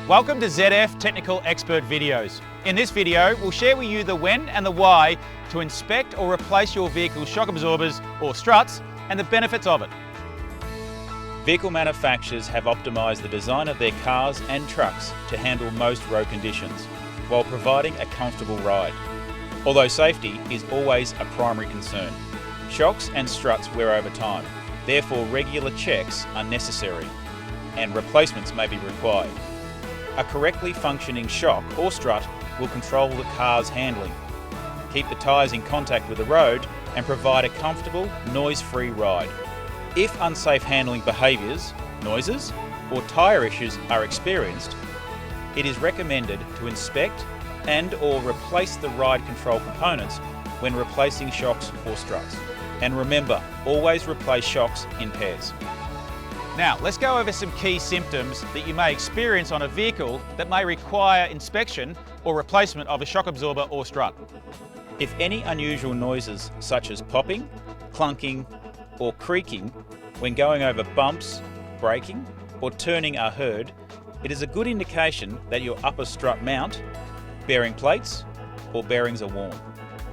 Welcome to ZF Technical Expert Videos. In this video, we'll share with you the when and the why to inspect or replace your vehicle's shock absorbers or struts and the benefits of it. Vehicle manufacturers have optimised the design of their cars and trucks to handle most road conditions while providing a comfortable ride. Although safety is always a primary concern, shocks and struts wear over time, therefore regular checks are necessary and replacements may be required. A correctly functioning shock or strut will control the car's handling, keep the tyres in contact with the road and provide a comfortable, noise-free ride. If unsafe handling behaviours, noises or tyre issues are experienced, it is recommended to inspect and/or replace the ride control components when replacing shocks or struts. And remember, always replace shocks in pairs. Now, let's go over some key symptoms that you may experience on a vehicle that may require inspection or replacement of a shock absorber or strut. If any unusual noises such as popping, clunking or creaking when going over bumps, braking or turning are heard, it is a good indication that your upper strut mount, bearing plates or bearings are worn.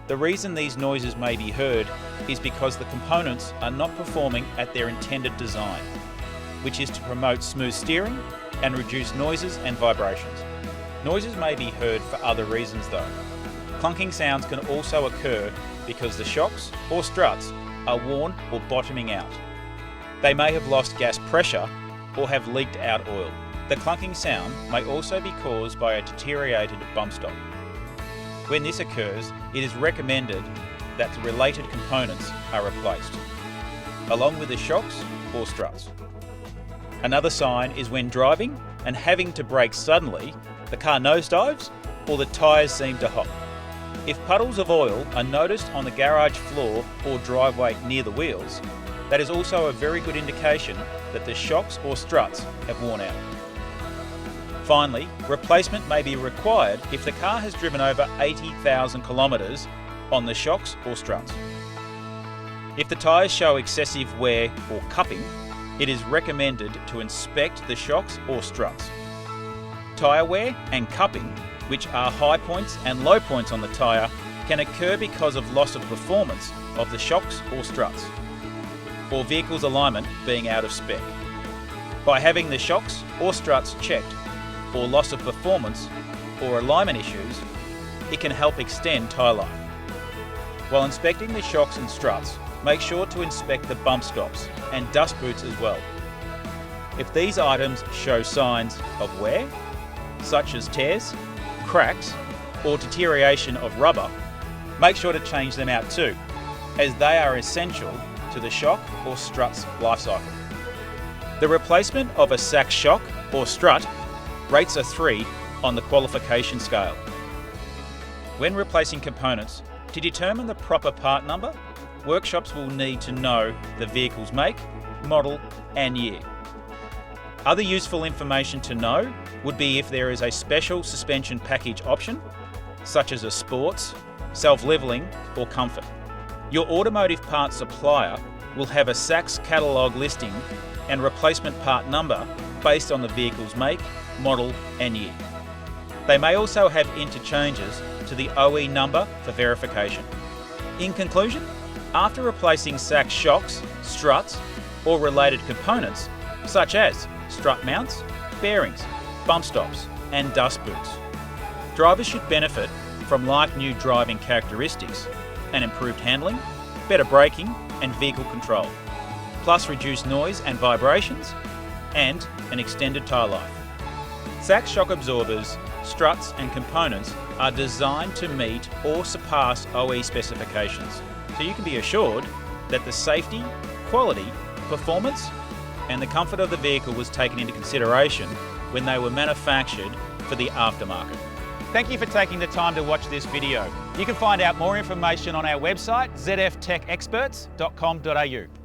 The reason these noises may be heard is because the components are not performing at their intended design, which is to promote smooth steering and reduce noises and vibrations. Noises may be heard for other reasons though. Clunking sounds can also occur because the shocks or struts are worn or bottoming out. They may have lost gas pressure or have leaked out oil. The clunking sound may also be caused by a deteriorated bump stop. When this occurs, it is recommended that the related components are replaced, along with the shocks or struts. Another sign is when driving and having to brake suddenly, the car nosedives or the tyres seem to hop. If puddles of oil are noticed on the garage floor or driveway near the wheels, that is also a very good indication that the shocks or struts have worn out. Finally, replacement may be required if the car has driven over 80,000 kilometres on the shocks or struts. If the tyres show excessive wear or cupping, it is recommended to inspect the shocks or struts. Tyre wear and cupping, which are high points and low points on the tyre, can occur because of loss of performance of the shocks or struts, or vehicle's alignment being out of spec. By having the shocks or struts checked, or loss of performance or alignment issues, it can help extend tyre life. While inspecting the shocks and struts, make sure to inspect the bump stops and dust boots as well. If these items show signs of wear, such as tears, cracks or deterioration of rubber, make sure to change them out too, as they are essential to the shock or strut's life cycle. The replacement of a SACHS shock or strut rates a 3 on the qualification scale. When replacing components, to determine the proper part number, workshops will need to know the vehicle's make, model and year. Other useful information to know would be if there is a special suspension package option, such as a sports, self-leveling or comfort. Your automotive parts supplier will have a SACHS catalogue listing and replacement part number based on the vehicle's make, model and year. They may also have interchanges to the OE number for verification. In conclusion, after replacing SACHS shocks, struts or related components such as strut mounts, bearings, bump stops and dust boots, drivers should benefit from like-new driving characteristics and improved handling, better braking and vehicle control, plus reduced noise and vibrations and an extended tyre life. SACHS shock absorbers, struts and components are designed to meet or surpass OE specifications, so you can be assured that the safety, quality, performance and the comfort of the vehicle was taken into consideration when they were manufactured for the aftermarket. Thank you for taking the time to watch this video. You can find out more information on our website, zftechexperts.com.au.